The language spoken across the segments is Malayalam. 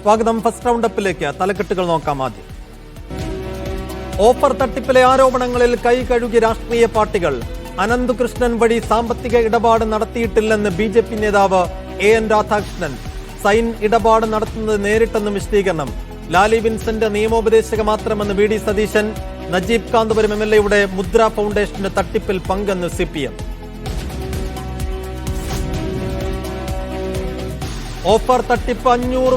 സ്വാഗതം. ഫസ്റ്റ് റൗണ്ടപ്പിലേക്ക് തലക്കെട്ടുകൾ നോക്കാം. ആദ്യം ഓഫർ തട്ടിപ്പിലെ ആരോപണങ്ങളിൽ കൈ കഴുകി രാഷ്ട്രീയ പാർട്ടികൾ. അനന്തകൃഷ്ണൻ വഴി സാമ്പത്തിക ഇടപാട് നടത്തിയിട്ടില്ലെന്ന് BJP നേതാവ് AN രാധാകൃഷ്ണൻ. സൈൻ ഇടപാട് നടത്തുന്നത് നേരിട്ടെന്നും വിശദീകരണം. ലാലി വിൻസെന്റ് നിയമോപദേശക മാത്രമെന്ന് VD സതീശൻ. നജീബ് കാന്തപുരം MLAയുടെ മുദ്ര ഫൗണ്ടേഷന്റെ തട്ടിപ്പിൽ പങ്കെന്ന് CPM. ഓഫർ തട്ടിപ്പ് 500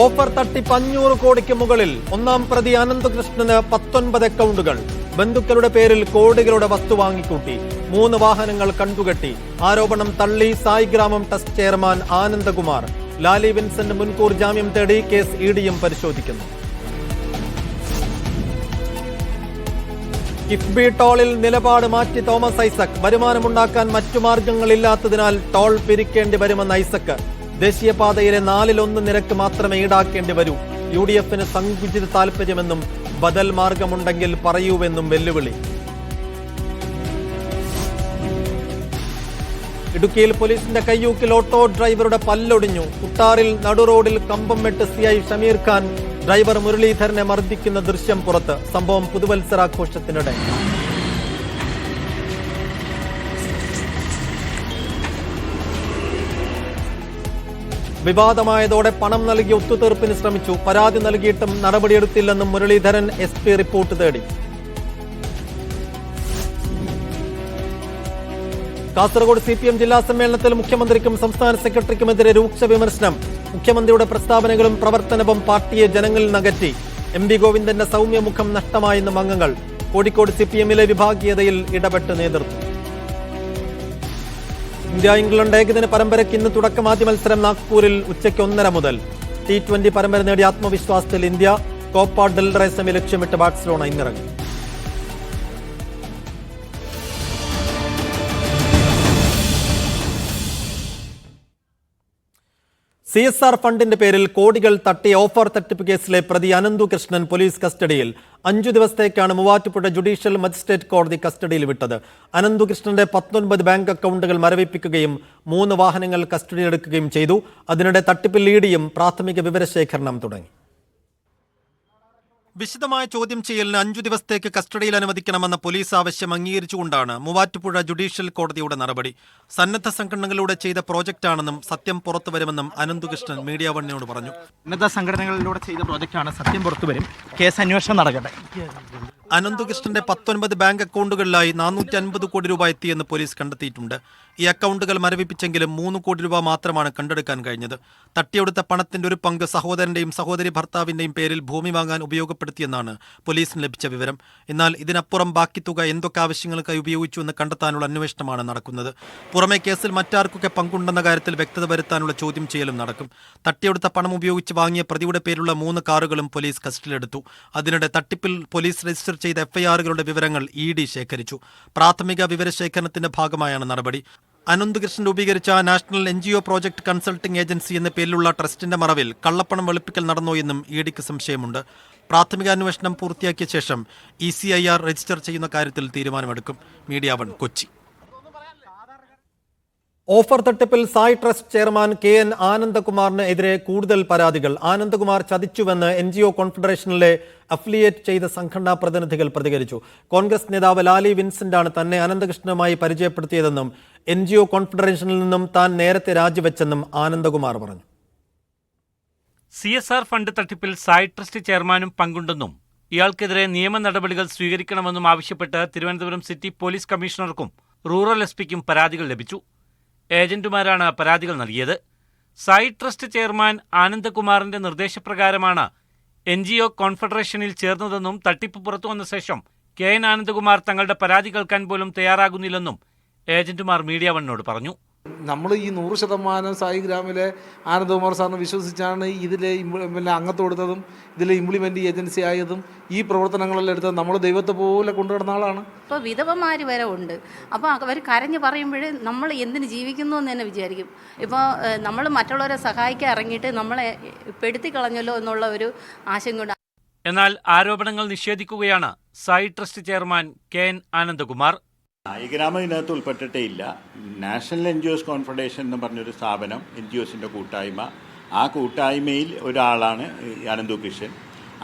ഓഫർ തട്ടിപ്പ് 500 കോടിക്ക് മുകളിൽ. ഒന്നാം പ്രതി അനന്തകൃഷ്ണന് 19 അക്കൗണ്ടുകൾ. ബന്ധുക്കളുടെ പേരിൽ കോടികളുടെ വസ്തു വാങ്ങിക്കൂട്ടി. 3 വാഹനങ്ങൾ കണ്ടുകെട്ടി. ആരോപണം തള്ളി Saigramam trust chairman Anandakumar. Lali Vincent മുൻകൂർ ജാമ്യം തേടി. കേസ് EDയും പരിശോധിക്കുന്നു. കിഫ്ബി ടോളിൽ നിലപാട് മാറ്റി തോമസ് ഐസക്. വരുമാനമുണ്ടാക്കാൻ മറ്റു മാർഗങ്ങളില്ലാത്തതിനാൽ ടോൾ പിരിക്കേണ്ടി വരുമെന്ന് ഐസക്. ദേശീയപാതയിലെ 1/4 നിരക്ക് മാത്രമേ ഈടാക്കേണ്ടി വരൂ. UDFന് സങ്കുചിത താൽപര്യമെന്നും ബദൽ മാർഗമുണ്ടെങ്കിൽ പറയൂവെന്നും വെല്ലുവിളി. ഇടുക്കിയിൽ പോലീസിന്റെ കയ്യൂക്കിൽ ഓട്ടോ ഡ്രൈവറുടെ പല്ലൊടിഞ്ഞു. കുട്ടാറിൽ നടുറോഡിൽ കമ്പം വെട്ട് CI ഷമീർ ഖാൻ ഡ്രൈവർ മുരളീധരനെ മർദ്ദിക്കുന്ന ദൃശ്യം പുറത്ത്. സംഭവം പുതുവത്സരാഘോഷത്തിനിടെ. വിവാദമായതോടെ പണം നൽകി ഒത്തുതീർപ്പിന് ശ്രമിച്ചു. പരാതി നൽകിയിട്ടും നടപടിയെടുത്തില്ലെന്നും മുരളീധരൻ. SP റിപ്പോർട്ട് തേടി. കാസർഗോഡ് CPM ജില്ലാ സമ്മേളനത്തിൽ മുഖ്യമന്ത്രിക്കും സംസ്ഥാന സെക്രട്ടറിക്കുമെതിരെ രൂക്ഷ വിമർശനം. മുഖ്യമന്ത്രിയുടെ പ്രസ്താവനകളും പ്രവർത്തനവും പാർട്ടിയെ ജനങ്ങളിൽ നകറ്റി. MV ഗോവിന്ദന്റെ സൗമ്യമുഖം നഷ്ടമായെന്നും അംഗങ്ങൾ. കോഴിക്കോട് CPMലെ വിഭാഗീയതയിൽ ഇടപെട്ട് നേതൃത്വം. ഇന്ത്യ ഇംഗ്ലണ്ട് ഏകദിന പരമ്പരയ്ക്ക് ഇന്ന് തുടക്കം. ആദ്യ മത്സരം നാഗ്പൂരിൽ ഉച്ചയ്ക്ക് 1:30 മുതൽ. T20 പരമ്പര നേടിയ ആത്മവിശ്വാസത്തിൽ India. Copa del Rey semi ലക്ഷ്യമിട്ട് ബാഴ്സലോണ ഇന്നിറങ്ങി. CSR ഫണ്ടിന്റെ പേരിൽ കോടികൾ തട്ടിയ ഓഫർ തട്ടിപ്പ് കേസിലെ പ്രതി അനന്തകൃഷ്ണൻ പോലീസ് കസ്റ്റഡിയിൽ. 5 ദിവസത്തേക്കാണ് മൂവാറ്റുപുഴ ജുഡീഷ്യൽ മജിസ്ട്രേറ്റ് കോടതി കസ്റ്റഡിയിൽ വിട്ടത്. അനന്തകൃഷ്ണന്റെ 19 ബാങ്ക് അക്കൗണ്ടുകൾ മരവിപ്പിക്കുകയും 3 വാഹനങ്ങൾ കസ്റ്റഡിയിലെടുക്കുകയും ചെയ്തു. അതിനിടെ തട്ടിപ്പിൽ EDയും പ്രാഥമിക വിവരശേഖരണം തുടങ്ങി. വിശദമായ ചോദ്യം ചെയ്യലിന് 5 ദിവസത്തേക്ക് കസ്റ്റഡിയിൽ അനുവദിക്കണമെന്ന പോലീസ് ആവശ്യം അംഗീകരിച്ചുകൊണ്ടാണ് മൂവാറ്റുപുഴ ജുഡീഷ്യൽ കോടതിയുടെ നടപടി. സന്നദ്ധ സംഘടനകളിലൂടെ ചെയ്ത പ്രോജക്റ്റാണെന്നും സത്യം പുറത്തുവരുമെന്നും അനന്തകൃഷ്ണൻ മീഡിയ വണ്ണിനോട് പറഞ്ഞു. സന്നദ്ധ സംഘടനകളിലൂടെ ചെയ്ത പ്രോജക്റ്റാണ്, സത്യം പുറത്തുവരും, കേസ് അന്വേഷണം നടക്കട്ടെ. അനന്തകൃഷ്ണന്റെ 19 ബാങ്ക് അക്കൗണ്ടുകളിലായി 450 കോടി രൂപ എത്തിയെന്ന് പോലീസ് കണ്ടെത്തിയിട്ടുണ്ട്. ഈ അക്കൗണ്ടുകൾ മരവിപ്പിച്ചെങ്കിലും 3 കോടി രൂപ മാത്രമാണ് കണ്ടെടുക്കാൻ കഴിഞ്ഞത്. തട്ടിയെടുത്ത പണത്തിന്റെ ഒരു പങ്ക് സഹോദരന്റെയും സഹോദരി ഭർത്താവിന്റെയും പേരിൽ ഭൂമി വാങ്ങാൻ ഉപയോഗപ്പെടുത്തിയെന്നാണ് പോലീസിന് ലഭിച്ച വിവരം. എന്നാൽ ഇതിനപ്പുറം ബാക്കി തുക എന്തൊക്കെ ആവശ്യങ്ങൾക്കായി ഉപയോഗിച്ചു എന്ന് കണ്ടെത്താനുള്ള അന്വേഷണമാണ് നടക്കുന്നത്. പുറമെ കേസിൽ മറ്റാർക്കൊക്കെ പങ്കുണ്ടെന്ന കാര്യത്തിൽ വ്യക്തത വരുത്താനുള്ള ചോദ്യം ചെയ്യലും നടക്കും. തട്ടിയെടുത്ത പണം ഉപയോഗിച്ച് വാങ്ങിയ പ്രതിയുടെ പേരിലുള്ള 3 കാറുകളും പോലീസ് കസ്റ്റഡിയിലെടുത്തു. അതിനിടെ തട്ടിപ്പിൽ പോലീസ് രജിസ്റ്റർ ചെയ്ത FIRകളുടെ വിവരങ്ങൾ ED ശേഖരിച്ചു. പ്രാഥമിക വിവരശേഖരണത്തിന്റെ ഭാഗമായാണ് നടപടി. അനന്തകൃഷ്ണൻ രൂപീകരിച്ച national NGO project consulting agency എന്ന പേരിലുള്ള ട്രസ്റ്റിന്റെ മറവിൽ കള്ളപ്പണം വെളുപ്പിക്കൽ നടന്നോ എന്നും EDക്ക് സംശയമുണ്ട്. പ്രാഥമിക അന്വേഷണം പൂർത്തിയാക്കിയ ശേഷം ECIR രജിസ്റ്റർ ചെയ്യുന്ന കാര്യത്തിൽ തീരുമാനമെടുക്കും. Media one, Kochi. ഓഫർ തട്ടിപ്പിൽ സായ് ട്രസ്റ്റ് ചെയർമാൻ KN ആനന്ദകുമാറിന് എതിരെ കൂടുതൽ പരാതികൾ. ആനന്ദകുമാർ ചതിച്ചുവെന്ന് NGO കോൺഫെഡറേഷനിലെ അഫിലിയേറ്റ് ചെയ്ത സംഘടനാ പ്രതിനിധികൾ പ്രതികരിച്ചു. കോൺഗ്രസ് നേതാവ് ലാലി വിൻസെന്റാണ് തന്നെ അനന്തകൃഷ്ണനുമായി പരിചയപ്പെടുത്തിയതെന്നും NGO കോൺഫെഡറേഷനിൽ നിന്നും താൻ നേരത്തെ രാജിവെച്ചെന്നും ആനന്ദകുമാർ പറഞ്ഞു. CSR ഫണ്ട് തട്ടിപ്പിൽ സായ് ട്രസ്റ്റ് ചെയർമാനും പങ്കുണ്ടെന്നും ഇയാൾക്കെതിരെ നിയമ നടപടികൾ സ്വീകരിക്കണമെന്നും ആവശ്യപ്പെട്ട് തിരുവനന്തപുരം സിറ്റി പോലീസ് കമ്മീഷണർക്കും റൂറൽ SP-ക്കും പരാതികൾ ലഭിച്ചു. ഏജന്റുമാരാണ് പരാതികൾ നൽകിയത്. സായ് ട്രസ്റ്റ് ചെയർമാൻ ആനന്ദകുമാറിന്റെ നിർദ്ദേശപ്രകാരമാണ് NGO കോൺഫെഡറേഷനിൽ ചേർന്നതെന്നും തട്ടിപ്പ് പുറത്തുവന്ന ശേഷം KN ആനന്ദകുമാർ തങ്ങളുടെ പരാതി കേൾക്കാൻ പോലും തയ്യാറാകുന്നില്ലെന്നും ഏജന്റുമാർ മീഡിയ വണ്ണിനോട് പറഞ്ഞു. നമ്മൾ ഈ 100% സായിഗ്രാമിലെ ആനന്ദകുമാർ സാറിനെ വിശ്വസിച്ചാണ് ഇതിലെ അംഗത്വം കൊടുത്തതും ഇതിലെ ഇംപ്ലിമെൻ്റ് ഏജൻസി ആയതും ഈ പ്രവർത്തനങ്ങളെല്ലാം എടുത്തത് നമ്മൾ ദൈവത്തെ പോലെ കൊണ്ടുവരുന്ന ആളാണ്. ഇപ്പോൾ വിധവമാർ വരെ ഉണ്ട്. അപ്പോൾ അവർ കരഞ്ഞ് പറയുമ്പോഴേ നമ്മൾ എന്തിന് ജീവിക്കുന്നു എന്ന് തന്നെ വിചാരിക്കും. ഇപ്പോൾ നമ്മൾ മറ്റുള്ളവരെ സഹായിക്കാൻ ഇറങ്ങിയിട്ട് നമ്മളെ പെടുത്തി കളഞ്ഞല്ലോ എന്നുള്ള ഒരു ആശങ്ക കൊണ്ട് എന്നാൽ ആരോപണങ്ങൾ നിഷേധിക്കുകയാണ് Sai trust chairman KN Anandakumar. Saigramam ഇതിനകത്ത് ഉൾപ്പെട്ടിട്ടേ ഇല്ല. നാഷണൽ NGOs കോൺഫെഡറേഷൻ എന്ന് പറഞ്ഞൊരു സ്ഥാപനം, NGOസിൻ്റെ കൂട്ടായ്മ, ആ കൂട്ടായ്മയിൽ ഒരാളാണ് അനന്തു കിഷൻ.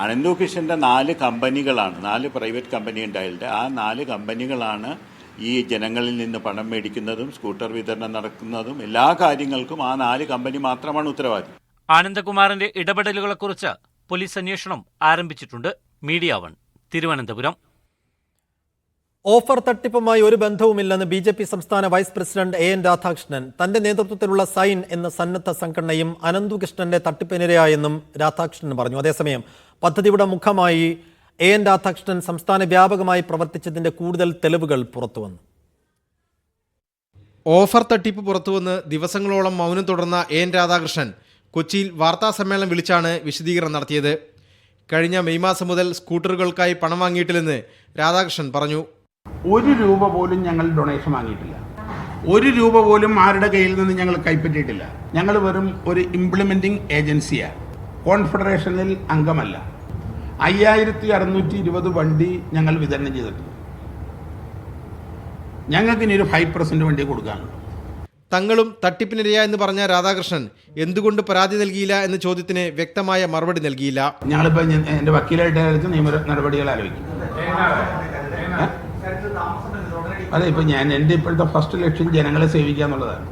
അനന്തു കിഷൻ്റെ 4 കമ്പനികളാണ്, 4 പ്രൈവറ്റ് കമ്പനി ഉണ്ടായിട്ട് ആ 4 കമ്പനികളാണ് ഈ ജനങ്ങളിൽ നിന്ന് പണം മേടിക്കുന്നതും സ്കൂട്ടർ വിതരണം നടക്കുന്നതും എല്ലാ കാര്യങ്ങൾക്കും ആ 4 കമ്പനി മാത്രമാണ് ഉത്തരവാദി. ആനന്ദകുമാറിന്റെ ഇടപെടലുകളെക്കുറിച്ച് പോലീസ് അന്വേഷണം ആരംഭിച്ചിട്ടുണ്ട്. മീഡിയ 1 തിരുവനന്തപുരം. ഓഫർ തട്ടിപ്പുമായി ഒരു ബന്ധവുമില്ലെന്ന് BJP സംസ്ഥാന വൈസ് പ്രസിഡന്റ് AN രാധാകൃഷ്ണൻ. തന്റെ നേതൃത്വത്തിലുള്ള സൈൻ എന്ന സന്നദ്ധ സംഘടനയും അനന്തു കൃഷ്ണന്റെ തട്ടിപ്പിനിരയായെന്നും രാധാകൃഷ്ണൻ പറഞ്ഞു. അതേസമയം പദ്ധതിയുടെ മുഖമായി AN രാധാകൃഷ്ണൻ സംസ്ഥാന വ്യാപകമായി പ്രവർത്തിച്ചതിന്റെ കൂടുതൽ തെളിവുകൾ പുറത്തുവന്നു. ഓഫർ തട്ടിപ്പ് പുറത്തുവന്ന് ദിവസങ്ങളോളം മൗനം തുടർന്ന AN രാധാകൃഷ്ണൻ കൊച്ചിയിൽ വാർത്താസമ്മേളനം വിളിച്ചാണ് വിശദീകരണം നടത്തിയത്. കഴിഞ്ഞ മെയ് മാസം മുതൽ സ്കൂട്ടറുകൾക്കായി പണം വാങ്ങിയിട്ടില്ലെന്ന് രാധാകൃഷ്ണൻ പറഞ്ഞു. 1 രൂപ പോലും ഞങ്ങൾ ഡൊണേഷൻ വാങ്ങിയിട്ടില്ല. 1 രൂപ പോലും ആരുടെ കയ്യിൽ നിന്ന് ഞങ്ങൾ കൈപ്പറ്റിയിട്ടില്ല. ഞങ്ങൾ വെറും ഒരു ഇംപ്ലിമെൻറ്റിംഗ് ഏജൻസിയാണ്, കോൺഫെഡറേഷനിൽ അംഗമല്ല. 5620 വണ്ടി ഞങ്ങൾ വിതരണം ചെയ്തിട്ടുണ്ട്. ഞങ്ങൾക്ക് ഇനി ഒരു 5% വണ്ടി കൊടുക്കാനുണ്ട്. തങ്ങളും തട്ടിപ്പിനിരയ എന്ന് പറഞ്ഞ രാധാകൃഷ്ണൻ എന്തുകൊണ്ട് പരാതി നൽകിയില്ല എന്ന ചോദ്യത്തിന് വ്യക്തമായ മറുപടി നൽകിയില്ല. ഞങ്ങളിപ്പോൾ എൻ്റെ വക്കീലായിട്ട് നിയമ നടപടികൾ ആലോചിക്കും. അതെ, ഇപ്പം എൻ്റെ ഇപ്പോഴത്തെ ഫസ്റ്റ് ലക്ഷ്യം ജനങ്ങളെ സേവിക്കുക എന്നുള്ളതാണ്.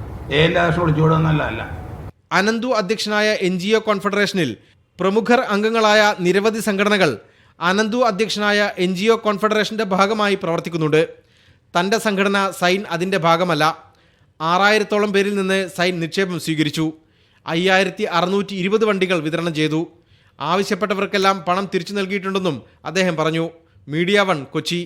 എൻ്റെ ആവശ്യം ഒളിച്ചുകൂടുന്നല്ല. അനന്തു അധ്യക്ഷനായ NGO കോൺഫെഡറേഷനിൽ പ്രമുഖർ അംഗങ്ങളായ നിരവധി സംഘടനകൾ അനന്തു അധ്യക്ഷനായ NGO കോൺഫെഡറേഷന്റെ ഭാഗമായി പ്രവർത്തിക്കുന്നുണ്ട്. തന്റെ സംഘടന സൈൻ അതിന്റെ ഭാഗമല്ല. 6000-ഓളം പേരിൽ നിന്ന് സൈൻ നിക്ഷേപം സ്വീകരിച്ചു. 5620 വണ്ടികൾ വിതരണം ചെയ്തു. ആവശ്യപ്പെട്ടവർക്കെല്ലാം പണം തിരിച്ചു നൽകിയിട്ടുണ്ടെന്നും അദ്ദേഹം പറഞ്ഞു. മീഡിയ 1 കൊച്ചി.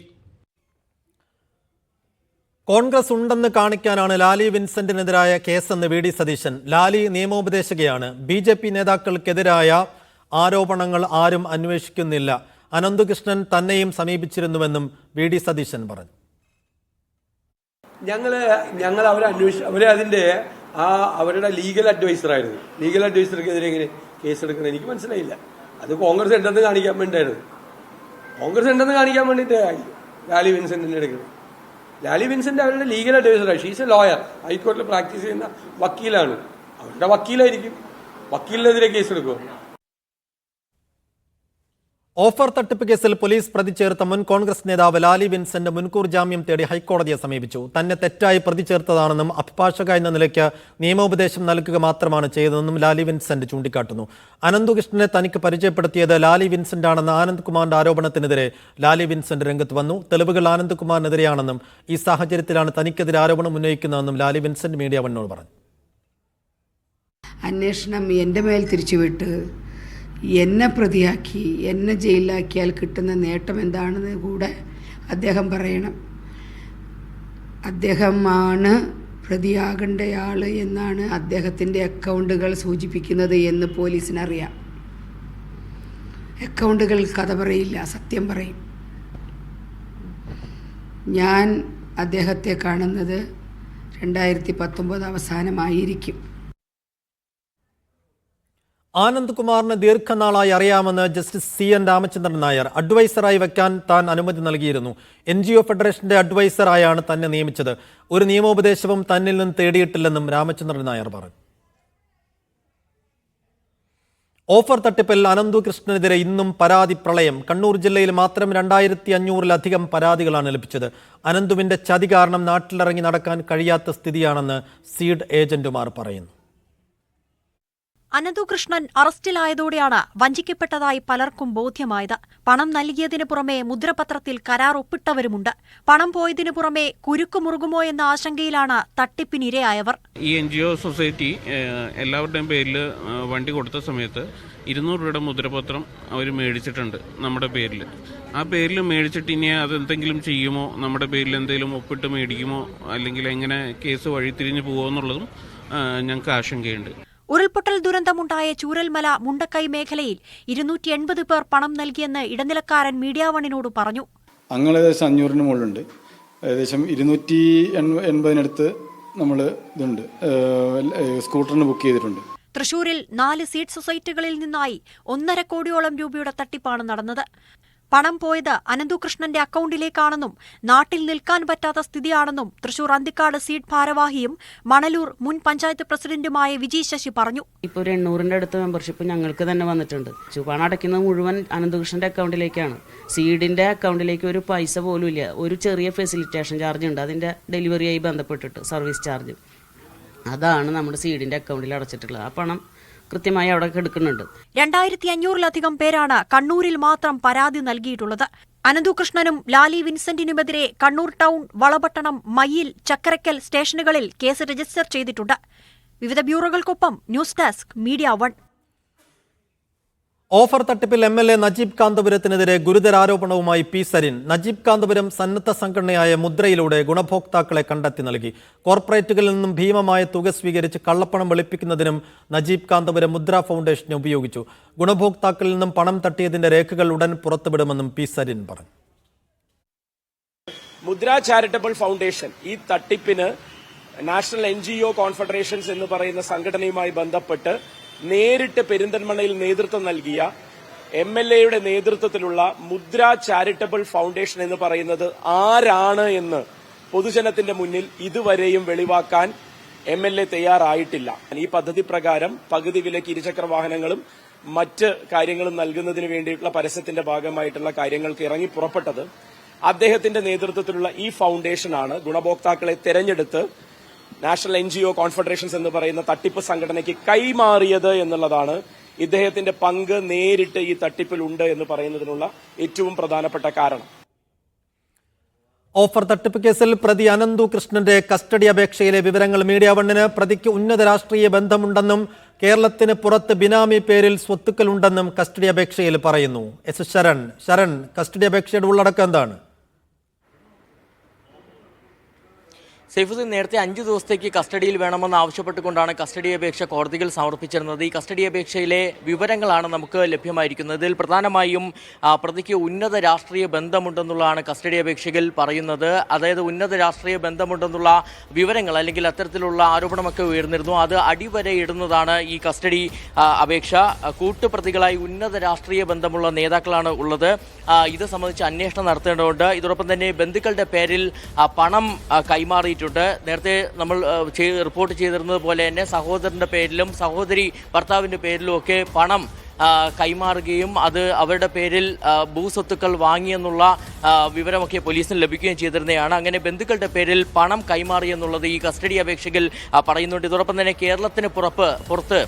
കോൺഗ്രസ് ഉണ്ടെന്ന് കാണിക്കാനാണ് ലാലി വിൻസെന്റിനെതിരായ കേസെന്ന് VD സതീശൻ. ലാലി നിയമോപദേശകയാണ്. BJP നേതാക്കൾക്കെതിരായ ആരോപണങ്ങൾ ആരും അന്വേഷിക്കുന്നില്ല. അനന്തുകൃഷ്ണൻ തന്നെയും സമീപിച്ചിരുന്നുവെന്നും VD സതീശൻ പറഞ്ഞു. ഞങ്ങൾ അവരെ അതിന്റെ അവരുടെ ലീഗൽ അഡ്വൈസറായിരുന്നു. ലീഗൽ അഡ്വൈസർക്കെതിരെ എങ്ങനെ കേസെടുക്കണം എനിക്ക് മനസ്സിലായില്ല. അത് കോൺഗ്രസ് ഉണ്ടെന്ന് കാണിക്കാൻ വേണ്ടിയായിരുന്നു. കോൺഗ്രസ് ഉണ്ടെന്ന് കാണിക്കാൻ വേണ്ടിയിട്ടായിരിക്കും ലാലി വിൻസെന്റിനെ എടുക്കുന്നത്. ലാലി വിൻസെന്റ് അവരുടെ ലീഗൽ അഡ്വൈസറാണ്. ഷീസ് എ ലോയർ, ഹൈക്കോടതിയിൽ പ്രാക്ടീസ് ചെയ്യുന്ന വക്കീലാണ്. അവരുടെ വക്കീലായിരിക്കും. വക്കീലിനെതിരെ കേസെടുക്കുമോ? ഓഫർ തട്ടിപ്പ് കേസിൽ പോലീസ് പ്രതി ചേർത്ത മുൻ കോൺഗ്രസ് നേതാവ് ലാലി വിൻസെന്റ് മുൻകൂർ ജാമ്യം തേടി ഹൈക്കോടതിയെ സമീപിച്ചു. തന്നെ തെറ്റായി പ്രതി ചേർത്തതാണെന്നും അഭിഭാഷക എന്ന നിലയ്ക്ക് നിയമോപദേശം നൽകുക മാത്രമാണ് ചെയ്തതെന്നും ലാലി വിൻസെന്റ് ചൂണ്ടിക്കാട്ടുന്നു. അനന്തുകൃഷ്ണനെ തനിക്ക് പരിചയപ്പെടുത്തിയത് ലാലി വിൻസെന്റ് ആണെന്ന ആനന്ദ്കുമാറിന്റെ ആരോപണത്തിനെതിരെ ലാലി വിൻസെന്റ് രംഗത്ത് വന്നു. തെളിവുകൾ ആനന്ദ്കുമാറിനെതിരെയാണെന്നും ഈ സാഹചര്യത്തിലാണ് തനിക്കെതിരെ ആരോപണം ഉന്നയിക്കുന്നതെന്നും ലാലി വിൻസെന്റ് മീഡിയ 1 പറഞ്ഞു. അന്വേഷണം എൻ്റെ മേൽ തിരിച്ചുവിട്ട് എന്നെ പ്രതിയാക്കി എന്നെ ജയിലിലാക്കിയാൽ കിട്ടുന്ന നേട്ടം എന്താണെന്ന് കൂടെ അദ്ദേഹം പറയണം. അദ്ദേഹമാണ് പ്രതിയാകേണ്ടയാൾ എന്നാണ് അദ്ദേഹത്തിൻ്റെ അക്കൗണ്ടുകൾ സൂചിപ്പിക്കുന്നത് എന്ന് പോലീസിനറിയാം. അക്കൗണ്ടുകൾ കഥ പറയില്ല, സത്യം പറയും. ഞാൻ അദ്ദേഹത്തെ കാണുന്നത് 2019 അവസാനമായിരിക്കും. ആനന്ദ്കുമാറിന് ദീർഘനാളായി അറിയാമെന്ന് ജസ്റ്റിസ് CN രാമചന്ദ്രൻ നായർ. അഡ്വൈസറായി വെക്കാൻ താൻ അനുമതി നൽകിയിരുന്നു. NGO ഫെഡറേഷന്റെ അഡ്വൈസറായാണ് തന്നെ നിയമിച്ചത്. ഒരു നിയമോപദേശവും തന്നിൽ നിന്ന് തേടിയിട്ടില്ലെന്നും രാമചന്ദ്രൻ നായർ പറഞ്ഞു. ഓഫർ തട്ടിപ്പിൽ അനന്തുകൃഷ്ണനെതിരെ ഇന്നും പരാതി പ്രളയം. കണ്ണൂർ ജില്ലയിൽ മാത്രം 2500-ലധികം പരാതികളാണ് ലഭിച്ചത്. അനന്തുവിന്റെ ചതി കാരണം നാട്ടിലിറങ്ങി നടക്കാൻ കഴിയാത്ത സ്ഥിതിയാണെന്ന് സീഡ് ഏജന്റുമാർ പറയുന്നു. അനന്തുകൃഷ്ണൻ അറസ്റ്റിലായതോടെയാണ് വഞ്ചിക്കപ്പെട്ടതായി പലർക്കും ബോധ്യമായത്. പണം നൽകിയതിനു പുറമെ മുദ്രപത്രത്തിൽ കരാർ ഒപ്പിട്ടവരുമുണ്ട്. പണം പോയതിനു പുറമെ കുരുക്കുമുറുകുമോ എന്ന ആശങ്കയിലാണ് തട്ടിപ്പിനിരയായവർ. ഈ NGO സൊസൈറ്റി എല്ലാവരുടെയും പേരിൽ വണ്ടി കൊടുത്ത സമയത്ത് 200 രൂപയുടെ മുദ്രപത്രം അവർ മേടിച്ചിട്ടുണ്ട് നമ്മുടെ പേരിൽ. ആ പേരിൽ മേടിച്ചിട്ട് ഇനി അതെന്തെങ്കിലും ചെയ്യുമോ, നമ്മുടെ പേരിൽ എന്തെങ്കിലും ഒപ്പിട്ട് മേടിക്കുമോ, അല്ലെങ്കിൽ എങ്ങനെ കേസ് വഴിതിരിഞ്ഞു പോകുമോ എന്നുള്ളതും ഞങ്ങൾക്ക് ആശങ്കയുണ്ട്. ഉരുൾപൊട്ടൽ ദുരന്തമുണ്ടായ ചൂരൽമല മുണ്ടക്കൈ മേഖലയിൽ 280 പേർ പണം നൽകിയെന്ന് ഇടനിലക്കാരൻ മീഡിയ 1 പറഞ്ഞു. അങ്ങൾ ഏകദേശം 500-ന് മുകളിലുണ്ട്. ഏകദേശം 280-അടുത്ത് നമ്മൾ സ്കൂട്ടറിന് ബുക്ക് ചെയ്തിട്ടുണ്ട്. തൃശൂരിൽ 4 സീഡ് സൊസൈറ്റികളിൽ നിന്നായി 1.5 കോടിയോളം രൂപയുടെ തട്ടിപ്പാണ് നടന്നത്. പണം പോയത് അനന്തുകൃഷ്ണന്റെ അക്കൌണ്ടിലേക്കാണെന്നും നാട്ടിൽ നിൽക്കാൻ പറ്റാത്ത സ്ഥിതിയാണെന്നും തൃശൂർ അന്തിക്കാട് സീഡ് ഭാരവാഹിയും മണലൂർ മുൻ പഞ്ചായത്ത് പ്രസിഡന്റുമായ വിജി ശശി പറഞ്ഞു. ഇപ്പോൾ ഒരു 800-ന്റെ അടുത്ത് മെമ്പർഷിപ്പ് ഞങ്ങൾക്ക് തന്നെ വന്നിട്ടുണ്ട്. പണം അടയ്ക്കുന്നത് മുഴുവൻ അനന്തുകൃഷ്ണന്റെ അക്കൗണ്ടിലേക്കാണ്. സീഡിന്റെ അക്കൗണ്ടിലേക്ക് ഒരു പൈസ പോലും ഇല്ല. ഒരു ചെറിയ ഫെസിലിറ്റേഷൻ ചാർജ് ഉണ്ട്, അതിന്റെ ഡെലിവറിയായി ബന്ധപ്പെട്ടിട്ട് സർവീസ് ചാർജ്. അതാണ് നമ്മുടെ സീഡിന്റെ അക്കൗണ്ടിൽ അടച്ചിട്ടുള്ളത്. ആ പണം കൃത്യമായി അവിടെ എടുക്കുന്നുണ്ട്. 2500-ലധികം പേരാണ് കണ്ണൂരിൽ മാത്രം പരാതി നൽകിയിട്ടുള്ളത്. അനന്തുകൃഷ്ണനും ലാലി വിൻസെന്റിനുമെതിരെ കണ്ണൂർ ടൗൺ, വളപട്ടണം, മയ്യിൽ, ചക്കരക്കൽ സ്റ്റേഷനുകളിൽ കേസ് രജിസ്റ്റർ ചെയ്തിട്ടുണ്ട്. വിവിധ ബ്യൂറോകൾക്കൊപ്പം ന്യൂസ് ഡെസ്ക് മീഡിയ 1. ഓഫർ തട്ടിപ്പിൽ MLA നജീബ് കാന്തപുരത്തിനെതിരെ ഗുരുതര ആരോപണവുമായി പി സരിൻ. നജീബ് കാന്തപുരം സന്നദ്ധ സംഘടനയായ മുദ്രയിലൂടെ ഗുണഭോക്താക്കളെ കണ്ടെത്തി നൽകി. കോർപ്പറേറ്റുകളിൽ നിന്നും ഭീമമായ തുക സ്വീകരിച്ച് കള്ളപ്പണം വെളുപ്പിക്കുന്നതിനും നജീബ് കാന്തപുരം മുദ്ര ഫൗണ്ടേഷനെ ഉപയോഗിച്ചു. ഗുണഭോക്താക്കളിൽ നിന്നും പണം തട്ടിയതിന്റെ രേഖകൾ ഉടൻ പുറത്തുവിടുമെന്നും പി സരിൻ പറഞ്ഞു. മുദ്ര ചാരിറ്റബിൾ ഫൗണ്ടേഷൻ ഈ തട്ടിപ്പിന് നാഷണൽ NGO കോൺഫെഡറേഷൻസ് എന്ന് പറയുന്ന സംഘടനയുമായി ബന്ധപ്പെട്ട് നേരിട്ട് പെരിന്തൽമണ്ണയിൽ നേതൃത്വം നൽകിയ MLAയുടെ നേതൃത്വത്തിലുള്ള മുദ്ര ചാരിറ്റബിൾ ഫൗണ്ടേഷൻ എന്ന് പറയുന്നത് ആരാണ് എന്ന് പൊതുജനത്തിന്റെ മുന്നിൽ ഇതുവരെയും വെളിവാക്കാൻ MLA തയ്യാറായിട്ടില്ല. ഈ പദ്ധതി പ്രകാരം പകുതി വിലയ്ക്ക് ഇരുചക്ര വാഹനങ്ങളും മറ്റ് കാര്യങ്ങളും നൽകുന്നതിന് വേണ്ടിയിട്ടുള്ള പരസ്യത്തിന്റെ ഭാഗമായിട്ടുള്ള കാര്യങ്ങൾക്ക് ഇറങ്ങി പുറപ്പെട്ടത് അദ്ദേഹത്തിന്റെ നേതൃത്വത്തിലുള്ള ഈ ഫൗണ്ടേഷനാണ് ഗുണഭോക്താക്കളെ തെരഞ്ഞെടുത്ത് നാഷണൽ NGO കോൺഫെഡറേഷൻസ് എന്ന് പറയുന്ന തട്ടിപ്പ് സംഘടനയ്ക്ക് കൈമാറിയത് എന്നുള്ളതാണ്. ഇദ്ദേഹത്തിന്റെ പങ്ക് നേരിട്ട് ഈ തട്ടിപ്പിലുണ്ട് എന്ന് പറയുന്നതിനുള്ള ഏറ്റവും പ്രധാനപ്പെട്ട കാരണം. ഓഫർ തട്ടിപ്പ് കേസിൽ പ്രതി അനന്തുകൃഷ്ണന്റെ കസ്റ്റഡി അപേക്ഷയിലെ വിവരങ്ങൾ മീഡിയ 1-ന് പ്രതിക്ക് ഉന്നത രാഷ്ട്രീയ ബന്ധമുണ്ടെന്നും കേരളത്തിന് പുറത്ത് ബിനാമി പേരിൽ സ്വത്തുക്കളുണ്ടെന്നും കസ്റ്റഡി അപേക്ഷയിൽ പറയുന്നു. എസ് ശരൺ, കസ്റ്റഡി അപേക്ഷയുടെ ഉള്ളടക്കം എന്താണ്? സൈഫുദ്ദീൻ നേരത്തെ 5 ദിവസത്തേക്ക് കസ്റ്റഡിയിൽ വേണമെന്ന് ആവശ്യപ്പെട്ടുകൊണ്ടാണ് കസ്റ്റഡി അപേക്ഷ കോടതിയിൽ സമർപ്പിച്ചിരുന്നത്. ഈ കസ്റ്റഡി അപേക്ഷയിലെ വിവരങ്ങളാണ് നമുക്ക് ലഭ്യമായിരിക്കുന്നത്. ഇതിൽ പ്രധാനമായും പ്രതിക്ക് ഉന്നത രാഷ്ട്രീയ ബന്ധമുണ്ടെന്നുള്ളതാണ് കസ്റ്റഡി അപേക്ഷയിൽ പറയുന്നത്. അതായത് ഉന്നത രാഷ്ട്രീയ ബന്ധമുണ്ടെന്നുള്ള വിവരങ്ങൾ അല്ലെങ്കിൽ അത്തരത്തിലുള്ള ആരോപണമൊക്കെ ഉയർന്നിരുന്നു. അത് അടിവരെ ഇടുന്നതാണ് ഈ കസ്റ്റഡി അപേക്ഷ. കൂട്ടുപ്രതികളായി ഉന്നത രാഷ്ട്രീയ ബന്ധമുള്ള നേതാക്കളാണ് ഉള്ളത്. ഇത് സംബന്ധിച്ച് അന്വേഷണം നടത്തേണ്ടതുണ്ട്. ഇതോടൊപ്പം തന്നെ ബന്ധുക്കളുടെ പേരിൽ പണം കൈമാറിയിട്ടുണ്ട്. നേരത്തെ നമ്മൾ റിപ്പോർട്ട് ചെയ്തിരുന്നത് പോലെ തന്നെ സഹോദരന്റെ പേരിലും സഹോദരി ഭർത്താവിന്റെ പേരിലും ഒക്കെ പണം കൈമാറുകയും അത് അവരുടെ പേരിൽ ഭൂസ്വത്തുക്കൾ വാങ്ങിയെന്നുള്ള വിവരമൊക്കെ പോലീസിന് ലഭിക്കുകയും ചെയ്തിരുന്നതാണ്. അങ്ങനെ ബന്ധുക്കളുടെ പേരിൽ പണം കൈമാറിയെന്നുള്ളത് ഈ കസ്റ്റഡി അപേക്ഷയിൽ പറയുന്നുണ്ട്. ഇതോടൊപ്പം തന്നെ കേരളത്തിന് പുറത്ത്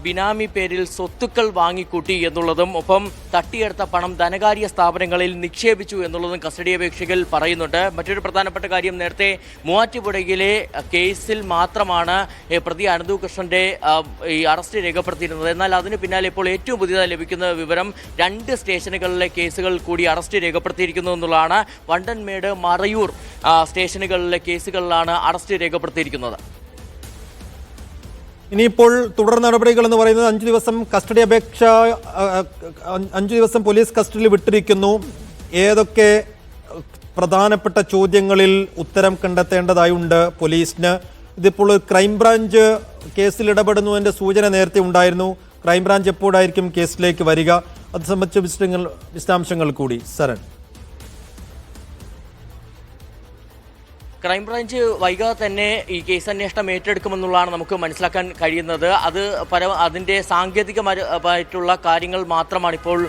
ബിനാമി പേരിൽ സ്വത്തുക്കൾ വാങ്ങിക്കൂട്ടി എന്നുള്ളതും ഒപ്പം തട്ടിയെടുത്ത പണം ധനകാര്യ സ്ഥാപനങ്ങളിൽ നിക്ഷേപിച്ചു എന്നുള്ളതും കസ്റ്റഡി അപേക്ഷയിൽ പറയുന്നുണ്ട്. മറ്റൊരു പ്രധാനപ്പെട്ട കാര്യം, നേരത്തെ മൂവാറ്റുപുഴയിലെ കേസിൽ മാത്രമാണ് പ്രതി അനന്തുകൃഷ്ണന്റെ ഈ അറസ്റ്റ് രേഖപ്പെടുത്തിയിരുന്നത്. എന്നാൽ അതിന് പിന്നാലെ ഇപ്പോൾ ഏറ്റവും പുതിയതായി ലഭിക്കുന്ന വിവരം 2 സ്റ്റേഷനുകളിലെ കേസുകൾ കൂടി അറസ്റ്റ് രേഖപ്പെടുത്തിയിരിക്കുന്നു എന്നുള്ളതാണ്. വണ്ടൻമേട്, മറയൂർ സ്റ്റേഷനുകളിലെ കേസുകളിലാണ് അറസ്റ്റ് രേഖപ്പെടുത്തിയിരിക്കുന്നത്. ഇനിയിപ്പോൾ തുടർ നടപടികൾ എന്ന് പറയുന്നത് 5 ദിവസം കസ്റ്റഡി അപേക്ഷ 5 ദിവസം പോലീസ് കസ്റ്റഡിയിൽ വിട്ടിരിക്കുന്നു. ഏതൊക്കെ പ്രധാനപ്പെട്ട ചോദ്യങ്ങളിൽ ഉത്തരം കണ്ടെത്തേണ്ടതായുണ്ട് പോലീസിന്? ഇതിപ്പോൾ ക്രൈംബ്രാഞ്ച് കേസിൽ ഇടപെടുന്നതിന്റെ സൂചന നേരത്തെ ഉണ്ടായിരുന്നു. ക്രൈംബ്രാഞ്ച് എപ്പോഴായിരിക്കും കേസിലേക്ക് വരിക? അത് സംബന്ധിച്ച വിശദാംശങ്ങൾ കൂടി സരൺ. ക്രൈംബ്രാഞ്ച് വൈകാതെ തന്നെ ഈ കേസ് അന്വേഷണം ഏറ്റെടുക്കുമെന്നുള്ളതാണ് നമുക്ക് മനസ്സിലാക്കാൻ കഴിയുന്നത്. അതിൻ്റെ സാങ്കേതികപരമായിട്ടുള്ള കാര്യങ്ങൾ മാത്രമാണ് ഇപ്പോൾ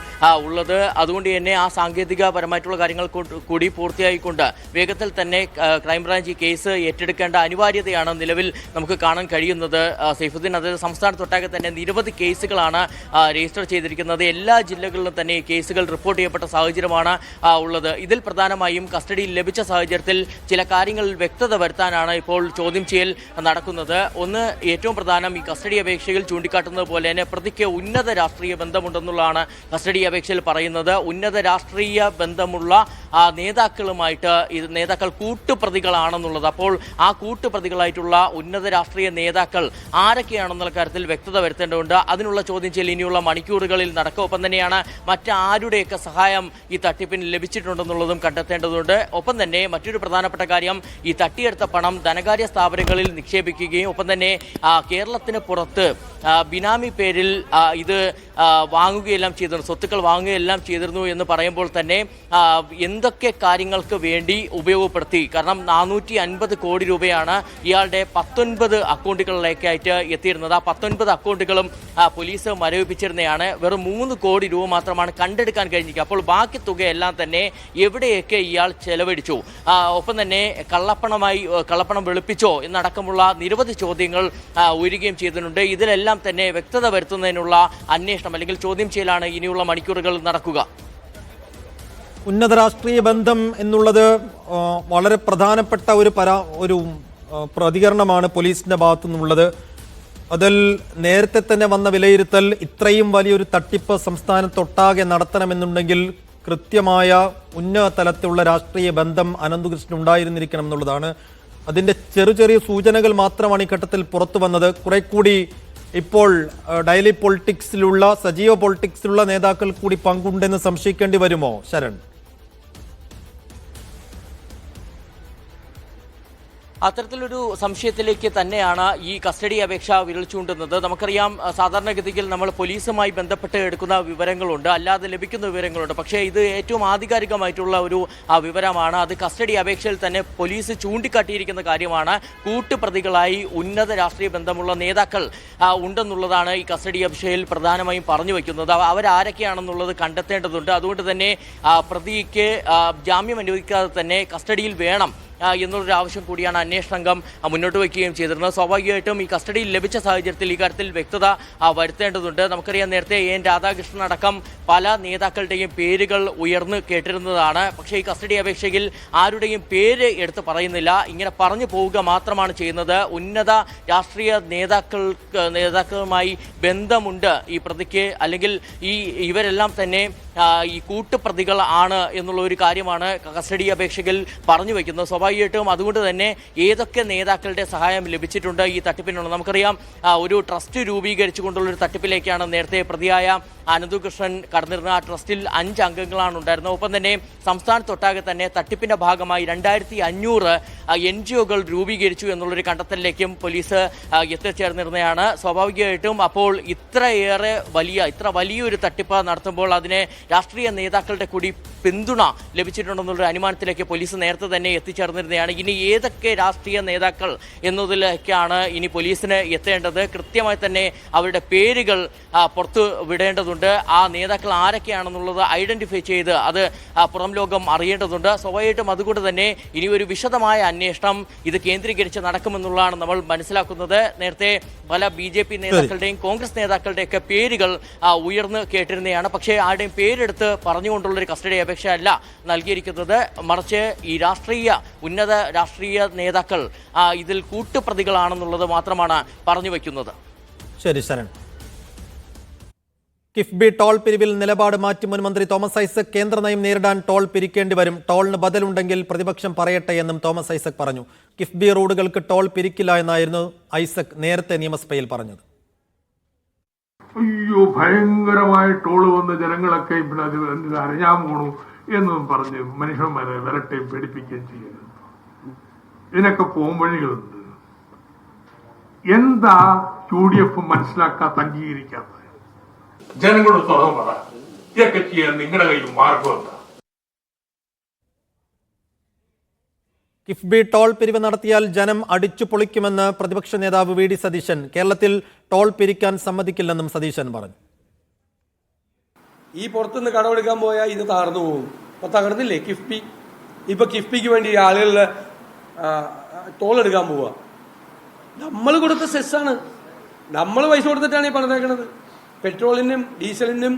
ഉള്ളത്. അതുകൊണ്ട് തന്നെ ആ സാങ്കേതികപരമായിട്ടുള്ള കാര്യങ്ങൾ കൂടി പൂർത്തിയായിക്കൊണ്ട് വേഗത്തിൽ തന്നെ ക്രൈംബ്രാഞ്ച് ഈ കേസ് ഏറ്റെടുക്കേണ്ട അനിവാര്യതയാണ് നിലവിൽ നമുക്ക് കാണാൻ കഴിയുന്നത്. സൈഫുദ്ദീൻ, അതായത് സംസ്ഥാനത്തൊട്ടാകെ തന്നെ നിരവധി കേസുകളാണ് രജിസ്റ്റർ ചെയ്തിരിക്കുന്നത്. എല്ലാ ജില്ലകളിലും തന്നെ ഈ കേസുകൾ റിപ്പോർട്ട് ചെയ്യപ്പെട്ട സാഹചര്യമാണ് ഉള്ളത്. ഇതിൽ പ്രധാനമായും കസ്റ്റഡിയിൽ ലഭിച്ച സാഹചര്യത്തിൽ ചില കാര്യങ്ങൾ വ്യക്തത വരുത്താനാണ് ഇപ്പോൾ ചോദ്യം ചെയ്യൽ നടക്കുന്നത്. ഒന്ന്, ഏറ്റവും പ്രധാനം, ഈ കസ്റ്റഡി അപേക്ഷയിൽ ചൂണ്ടിക്കാട്ടുന്നത് പോലെ തന്നെ പ്രതിക്ക് ഉന്നത രാഷ്ട്രീയ ബന്ധമുണ്ടെന്നുള്ളതാണ് കസ്റ്റഡി അപേക്ഷയിൽ പറയുന്നത്. ഉന്നത രാഷ്ട്രീയ ബന്ധമുള്ള നേതാക്കളുമായിട്ട് നേതാക്കൾ കൂട്ടുപ്രതികളാണെന്നുള്ളത്. അപ്പോൾ ആ കൂട്ടുപ്രതികളായിട്ടുള്ള ഉന്നത രാഷ്ട്രീയ നേതാക്കൾ ആരൊക്കെയാണെന്നുള്ള കാര്യത്തിൽ വ്യക്തത വരുത്തേണ്ടതുണ്ട്. അതിനുള്ള ചോദ്യം ചെയ്യൽ ഇനിയുള്ള മണിക്കൂറുകളിൽ നടക്കും. ഒപ്പം തന്നെയാണ് മറ്റാരുടെയൊക്കെ സഹായം ഈ തട്ടിപ്പിന് ലഭിച്ചിട്ടുണ്ടെന്നുള്ളതും കണ്ടെത്തേണ്ടതുണ്ട്. ഒപ്പം തന്നെ മറ്റൊരു പ്രധാനപ്പെട്ട കാര്യം, ഈ തട്ടിയെടുത്ത പണം ധനകാര്യ സ്ഥാപനങ്ങളിൽ നിക്ഷേപിക്കുകയും ഒപ്പം തന്നെ കേരളത്തിന് പുറത്ത് ബിനാമി പേരിൽ ഇത് വാങ്ങുകയെല്ലാം ചെയ്തിരുന്നു, സ്വത്തുക്കൾ വാങ്ങുകയെല്ലാം ചെയ്തിരുന്നു എന്ന് പറയുമ്പോൾ തന്നെ എന്തൊക്കെ കാര്യങ്ങൾക്ക് വേണ്ടി ഉപയോഗപ്പെടുത്തി? കാരണം 450 കോടി രൂപയാണ് ഇയാളുടെ 19 അക്കൗണ്ടുകളിലേക്കായിട്ട് എത്തിയിരുന്നത്. ആ 19 അക്കൗണ്ടുകളും പോലീസ് മരവിപ്പിച്ചിരുന്നതാണ്. വെറും 3 കോടി രൂപ മാത്രമാണ് കണ്ടെടുക്കാൻ കഴിഞ്ഞിരിക്കുക. അപ്പോൾ ബാക്കി തുകയെല്ലാം തന്നെ എവിടെയൊക്കെ ഇയാൾ ചെലവഴിച്ചു, ഒപ്പം തന്നെ കള്ളപ്പണം വെളുപ്പിച്ചോ എന്നടക്കമുള്ള നിരവധി ചോദ്യങ്ങൾ ഉയരുകയും ചെയ്തിട്ടുണ്ട്. ഇതിലെല്ലാം തന്നെ വ്യക്തത വരുത്തുന്നതിനുള്ള അന്വേഷണം അല്ലെങ്കിൽ ചോദ്യം ചെയ്യലാണ് ഇനിയുള്ള മണിക്കൂറുകൾ നടക്കുക. ഉന്നത രാഷ്ട്രീയ ബന്ധം എന്നുള്ളത് വളരെ പ്രധാനപ്പെട്ട ഒരു പ്രതികരണമാണ് പോലീസിന്റെ ഭാഗത്തു നിന്നുള്ളത്. അതിൽ നേരത്തെ തന്നെ വന്ന വിലയിരുത്തൽ ഇത്രയും വലിയൊരു തട്ടിപ്പ് സംസ്ഥാനത്തൊട്ടാകെ നടത്തണമെന്നുണ്ടെങ്കിൽ കൃത്യമായ ഉന്നത തലത്തിലുള്ള രാഷ്ട്രീയ ബന്ധം അനന്തകൃഷ്ണൻ ഉണ്ടായിരുന്നിരിക്കണം എന്നുള്ളതാണ്. അതിന്റെ ചെറിയ സൂചനകൾ മാത്രമാണ് ഈ ഘട്ടത്തിൽ പുറത്തു വന്നത്. കുറെ കൂടി ഇപ്പോൾ ഡെയിലി പൊളിറ്റിക്സിലുള്ള സജീവ പൊളിറ്റിക്സിലുള്ള നേതാക്കൾ കൂടി പങ്കുണ്ടെന്ന് സംശയിക്കേണ്ടി വരുമോ ശരൺ? അത്തരത്തിലൊരു സംശയത്തിലേക്ക് തന്നെയാണ് ഈ കസ്റ്റഡി അപേക്ഷ വിരൽ ചൂണ്ടുന്നത്. നമുക്കറിയാം, സാധാരണഗതിയിൽ നമ്മൾ പോലീസുമായി ബന്ധപ്പെട്ട് എടുക്കുന്ന വിവരങ്ങളുണ്ട്, അല്ലാതെ ലഭിക്കുന്ന വിവരങ്ങളുണ്ട്. പക്ഷേ ഇത് ഏറ്റവും ആധികാരികമായിട്ടുള്ള ഒരു വിവരമാണ്. അത് കസ്റ്റഡി അപേക്ഷയിൽ തന്നെ പോലീസ് ചൂണ്ടിക്കാട്ടിയിരിക്കുന്ന കാര്യമാണ്. കൂട്ടുപ്രതികളായി ഉന്നത രാഷ്ട്രീയ ബന്ധമുള്ള നേതാക്കൾ ഉണ്ടെന്നുള്ളതാണ് ഈ കസ്റ്റഡി അപേക്ഷയിൽ പ്രധാനമായും പറഞ്ഞു വയ്ക്കുന്നത്. അവരാരൊക്കെയാണെന്നുള്ളത് കണ്ടെത്തേണ്ടതുണ്ട്. അതുകൊണ്ട് തന്നെ പ്രതിക്ക് ജാമ്യം അനുവദിക്കാതെ തന്നെ കസ്റ്റഡിയിൽ വേണം എന്നുള്ളൊരു ആവശ്യം കൂടിയാണ് അന്വേഷണ സംഘം മുന്നോട്ട് വയ്ക്കുകയും ചെയ്തിരുന്നത്. സ്വാഭാവികമായിട്ടും ഈ കസ്റ്റഡിയിൽ ലഭിച്ച സാഹചര്യത്തിൽ ഈ കാര്യത്തിൽ വ്യക്തത വരുത്തേണ്ടതുണ്ട്. നമുക്കറിയാം, നേരത്തെ എൻ രാധാകൃഷ്ണൻ അടക്കം പല നേതാക്കളുടെയും പേരുകൾ ഉയർന്നു കേട്ടിരുന്നതാണ്. പക്ഷേ ഈ കസ്റ്റഡി അപേക്ഷയിൽ ആരുടെയും പേര് പറയുന്നില്ല, ഇങ്ങനെ പറഞ്ഞു പോവുക മാത്രമാണ് ചെയ്യുന്നത്. ഉന്നത രാഷ്ട്രീയ നേതാക്കളുമായി ബന്ധമുണ്ട് ഈ പ്രതിക്ക്, അല്ലെങ്കിൽ ഇവരെല്ലാം തന്നെ ഈ കൂട്ടുപ്രതികൾ ആണ് എന്നുള്ള ഒരു കാര്യമാണ് കസ്റ്റഡി അപേക്ഷയിൽ പറഞ്ഞു വയ്ക്കുന്നത്. സ്വാഭാവികമായിട്ടും അതുകൊണ്ട് തന്നെ ഏതൊക്കെ നേതാക്കളുടെ സഹായം ലഭിച്ചിട്ടുണ്ട് ഈ തട്ടിപ്പിനുള്ള? നമുക്കറിയാം, ഒരു ട്രസ്റ്റ് രൂപീകരിച്ചുകൊണ്ടുള്ളൊരു തട്ടിപ്പിലേക്കാണ് നേരത്തെ പ്രതിയായ അനന്തകൃഷ്ണൻ കടന്നിരുന്നത്. ആ ട്രസ്റ്റിൽ 5 അംഗങ്ങളാണ് ഉണ്ടായിരുന്നത്. ഒപ്പം തന്നെ സംസ്ഥാനത്തൊട്ടാകെ തന്നെ തട്ടിപ്പിന്റെ ഭാഗമായി 2500 NGOകൾ രൂപീകരിച്ചു എന്നുള്ളൊരു കണ്ടെത്തലിലേക്കും പോലീസ് എത്തിച്ചേർന്നിരുന്നതാണ്. സ്വാഭാവികമായിട്ടും അപ്പോൾ ഇത്ര വലിയൊരു തട്ടിപ്പ് നടത്തുമ്പോൾ അതിനെ രാഷ്ട്രീയ നേതാക്കളുടെ കൂടി പിന്തുണ ലഭിച്ചിട്ടുണ്ടെന്നുള്ള അനുമാനത്തിലേക്ക് പോലീസ് നേരത്തെ തന്നെ എത്തിച്ചേർന്നിരുന്നതാണ്. ഇനി ഏതൊക്കെ രാഷ്ട്രീയ നേതാക്കൾ എന്നതിലേക്കാണ് ഇനി പോലീസിന് എത്തേണ്ടത്. കൃത്യമായി തന്നെ അവരുടെ പേരുകൾ പുറത്തു വിടേണ്ടതുണ്ട്. ആ നേതാക്കൾ ആരൊക്കെയാണെന്നുള്ളത് ഐഡന്റിഫൈ ചെയ്ത് അത് പുറം ലോകം അറിയേണ്ടതുണ്ട്. സ്വാഭാവികമായിട്ടും അതുകൊണ്ട് തന്നെ ഇനി ഒരു വിശദമായ അന്വേഷണം ഇത് കേന്ദ്രീകരിച്ച് നടക്കുമെന്നുള്ളതാണ് നമ്മൾ മനസ്സിലാക്കുന്നത്. നേരത്തെ പല BJP നേതാക്കളുടെയും കോൺഗ്രസ് നേതാക്കളുടെയൊക്കെ പേരുകൾ ഉയർന്നു കേട്ടിരുന്നതാണ്. പക്ഷേ ആരുടെയും പേരെടുത്ത് പറഞ്ഞുകൊണ്ടുള്ളൊരു കസ്റ്റഡി അപേക്ഷ അല്ല നൽകിയിരിക്കുന്നത്. മറിച്ച് ഈ ഉന്നത രാഷ്ട്രീയ നേതാക്കൾ ഇതിൽ കൂട്ടുപ്രതികളാണെന്നുള്ളത് മാത്രമാണ് പറഞ്ഞു വയ്ക്കുന്നത്. ശരി ശരൺ. കിഫ്ബി ടോൾ പിരിവിൽ നിലപാട് മാറ്റി മുൻ മന്ത്രി തോമസ് ഐസക്. കേന്ദ്ര നയം നേരിടാൻ ടോൾ പിരിക്കേണ്ടി വരും, ടോളിന് ബദലുണ്ടെങ്കിൽ പ്രതിപക്ഷം പറയട്ടെ എന്നും തോമസ് ഐസക് പറഞ്ഞു. കിഫ്ബി റോഡുകൾക്ക് ടോൾ പിരിക്കില്ല എന്നായിരുന്നു ഐസക് നേരത്തെ നിയമസഭയിൽ പറഞ്ഞത്. അയ്യോ, ഭയങ്കരമായ ടോള് വന്ന് ജനങ്ങളൊക്കെ പിന്നെ അറിയാൻ പോണു എന്നും പറഞ്ഞ് മനുഷ്യന്മാരെ വിരട്ടെയും പേടിപ്പിക്കുകയും ചെയ്യുന്നു. ഇതിനൊക്കെ പോംവഴികളുണ്ട്. എന്താ UDF മനസ്സിലാക്കാത്ത, അംഗീകരിക്കാത്ത? ജനങ്ങളോട് തുറന്നു പറ, ഇതൊക്കെ ചെയ്യാൻ നിങ്ങളുടെ കയ്യിൽ മാർഗം എന്താ? കിഫ്ബി ടോൾ പിരിവ് നടത്തിയാൽ ജനം അടിച്ചു പൊളിക്കുമെന്ന് പ്രതിപക്ഷ നേതാവ് VD സതീശൻ. കേരളത്തിൽ ടോൾ പിരിക്കാൻ സമ്മതിക്കില്ലെന്നും സതീശൻ പറഞ്ഞു. ഈ പുറത്തുനിന്ന് കടമെടുക്കാൻ പോയാൽ ഇത് തകർന്നു പോകും. അപ്പൊ തകർന്നില്ലേ കിഫ്ബി? ഇപ്പൊ കിഫ്ബിക്ക് വേണ്ടി ആളുകൾ ടോൾ എടുക്കാൻ പോവുക. നമ്മൾ കൊടുത്ത സെസ്സാണ്, നമ്മൾ പൈസ കൊടുത്തിട്ടാണ് ഈ പണിതേക്കണത്. പെട്രോളിനും ഡീസലിനും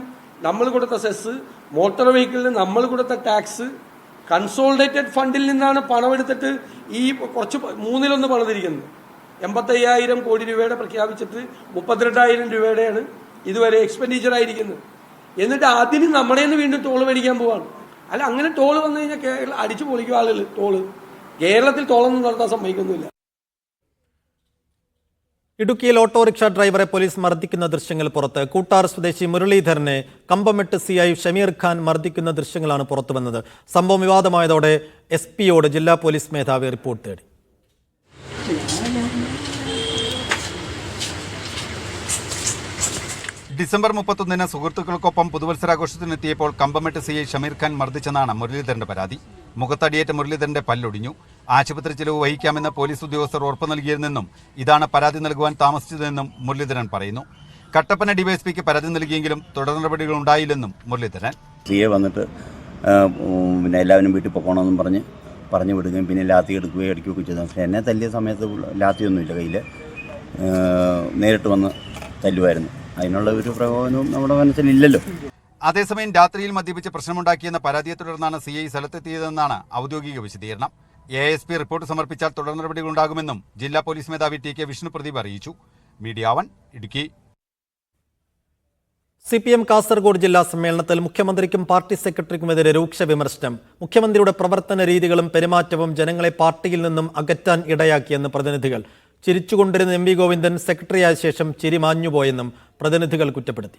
നമ്മൾ കൊടുത്ത സെസ്, മോട്ടോർ വെഹിക്കിളിന് നമ്മൾ കൊടുത്ത ടാക്സ്, കൺസോളിഡേറ്റഡ് ഫണ്ടിൽ നിന്നാണ് പണമെടുത്തിട്ട് ഈ കുറച്ച് 1/3 പണിതിരിക്കുന്നത്. 85,000 കോടി രൂപയുടെ പ്രഖ്യാപിച്ചിട്ട് 32,000 രൂപയുടെയാണ് ഇതുവരെ എക്സ്പെൻഡിച്ചർ ആയിരിക്കുന്നത്. എന്നിട്ട് അതിന് നമ്മുടെ നിന്ന് വീണ്ടും ടോള് മേടിക്കാൻ പോവാണ്. അല്ല, അങ്ങനെ ടോള് വന്നു കഴിഞ്ഞാൽ കേരളം അടിച്ചു പൊളിക്കും ആളുകൾ. കേരളത്തിൽ ടോളൊന്നും നടത്താൻ സമ്മതിക്കുന്നില്ല. ഇടുക്കിയിൽ ഓട്ടോറിക്ഷ ഡ്രൈവറെ പോലീസ് മർദ്ദിക്കുന്ന ദൃശ്യങ്ങൾ പുറത്ത്. കൂട്ടാർ സ്വദേശി മുരളീധരനെ കമ്പമെട്ട് CI ഷമീർ ഖാൻ മർദ്ദിക്കുന്ന ദൃശ്യങ്ങളാണ് പുറത്തുവന്നത്. സംഭവം വിവാദമായതോടെ SP-യോട് ജില്ലാ പോലീസ് മേധാവി റിപ്പോർട്ട് തേടി. ഡിസംബർ 31 സുഹൃത്തുക്കൾക്കൊപ്പം പുതുവത്സരാഘോഷത്തിനെത്തിയപ്പോൾ കമ്പമെട്ട് CI ഷമീർ ഖാൻ മർദ്ദിച്ചെന്നാണ് മുരളീധരന്റെ പരാതി. മുഖത്തടിയേറ്റ മുരളീധരന്റെ പല്ലൊടിഞ്ഞു. ആശുപത്രി ചെലവ് വഹിക്കാമെന്ന് പോലീസ് ഉദ്യോഗസ്ഥർ ഉറപ്പു നൽകിയിരുന്നെന്നും ഇതാണ് പരാതി നൽകുവാൻ താമസിച്ചതെന്നും മുരളീധരൻ പറയുന്നു. കട്ടപ്പന ഡിവൈഎസ്പിക്ക് പരാതി നൽകിയെങ്കിലും തുടർ നടപടികൾ ഉണ്ടായില്ലെന്നും മുരളീധരൻ. CA വന്നിട്ട് പിന്നെ എല്ലാവരും വീട്ടിൽ പോകണമെന്നും പറഞ്ഞു വിടുകയും പിന്നെ ലാത്തി എടുക്കുകയും അടിക്കുകയൊക്കെ ചെയ്തു. പക്ഷേ എന്നെ തല്ലിയ സമയത്ത് ലാത്തിയൊന്നുമില്ല കയ്യിൽ, നേരിട്ട് വന്ന് തല്ലുമായിരുന്നു. അതിനുള്ള ഒരു പ്രകോപനവും നമ്മുടെ മനസ്സിലില്ലല്ലോ. അതേസമയം രാത്രിയിൽ മദ്യപിച്ച് പ്രശ്നമുണ്ടാക്കിയെന്ന പരാതിയെ തുടർന്നാണ് CI സ്ഥലത്തെത്തിയതെന്നാണ് ഔദ്യോഗിക വിശദീകരണം. ASP റിപ്പോർട്ട് സമർപ്പിച്ചാൽ തുടർ നടപടികളുണ്ടാകുമെന്നും ജില്ലാ പോലീസ് മേധാവി TK വിഷ്ണുപ്രദീപ് അറിയിച്ചു. മീഡിയ 1 ഇടുക്കി. CPM കാസർഗോഡ് ജില്ലാ സമ്മേളനത്തിൽ മുഖ്യമന്ത്രിക്കും പാർട്ടി സെക്രട്ടറിക്കുമെതിരെ രൂക്ഷ വിമർശനം. മുഖ്യമന്ത്രിയുടെ പ്രവർത്തന രീതികളും പെരുമാറ്റവും ജനങ്ങളെ പാർട്ടിയിൽ നിന്നും അകറ്റാൻ ഇടയാക്കിയെന്ന് പ്രതിനിധികൾ. ചിരിച്ചുകൊണ്ടിരുന്ന MV ഗോവിന്ദൻ സെക്രട്ടറിയായ ശേഷം ചിരി മാഞ്ഞുപോയെന്നും പ്രതിനിധികൾ കുറ്റപ്പെടുത്തി.